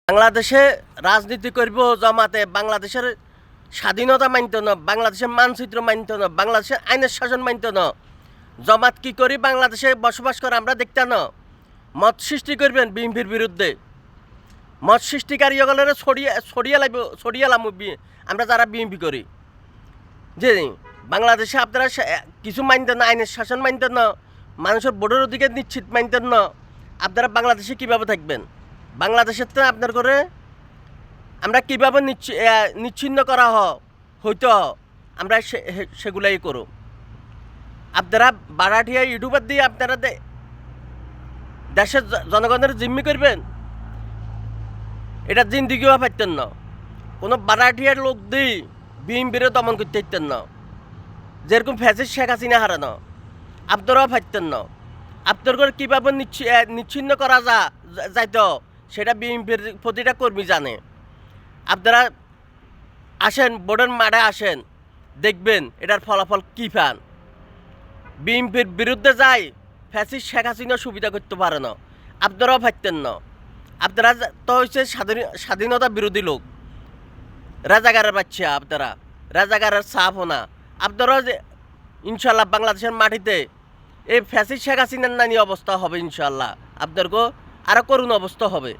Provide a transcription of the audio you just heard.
বাংলাদেশে রাজনীতি করব জামাতে, বাংলাদেশের স্বাধীনতা মানত না, বাংলাদেশের মানচিত্র মানত না, বাংলাদেশের আইনের শাসন মানত না। জামাত কি করি বাংলাদেশে বসবাস করে আমরা দেখতাম না। মত সৃষ্টি করবেন বিএনপির বিরুদ্ধে, মত সৃষ্টিকারী সকলের ছড়িয়ালাম আমরা যারা বিএনপি করি। যে বাংলাদেশে আপনারা কিছু মানতেন না, আইনের শাসন মানতেন না, মানুষের ভোটের অধিকার নিশ্চিত মানতেন না। আপনারা বাংলাদেশে কীভাবে থাকবেন? বাংলাদেশের তো আপনার করে আমরা কীভাবে নিচ্ছিন্ন করা হয়তো আমরা সেগুলাই করো। আপনারা বারাঠিয়া ইউটিউবার দিয়ে আপনারা দেশের জনগণের জিম্মি করবেন, এটা জিন্দিগিও পাইতেন না। কোনো বারাঠিয়ার লোক দিয়ে বিএনপির দমন করতে পারতেন না। যেরকম ফ্যাসিস্ট শেখ হাসিনা হারানো আপনারাও পারতেন না। আপনার করে কীভাবে নিচ্ছিন্ন করা যাইতো সেটা বিএনপির প্রতিটা কর্মী জানে। আপনারা আসেন, ভোটের মাঠে আসেন, দেখবেন এটার ফলাফল কী পান। বিএনপির বিরুদ্ধে যাই ফ্যাসিস্ট শেখ হাসিনা সুবিধা করতে পারে না, আপনারাও পারতেন না। আপনারা তো হচ্ছে স্বাধীনতা বিরোধী লোক, রাজাগারের বাচ্চা আপনারা, রাজাগারের সাফ না। আপনারাও যে ইনশাল্লাহ বাংলাদেশের মাটিতে এই ফ্যাসিস্ট শেখ হাসিনার নানি অবস্থা হবে ইনশাল্লাহ, আপনাদেরকেও আরও করুণ অবস্থা হবে।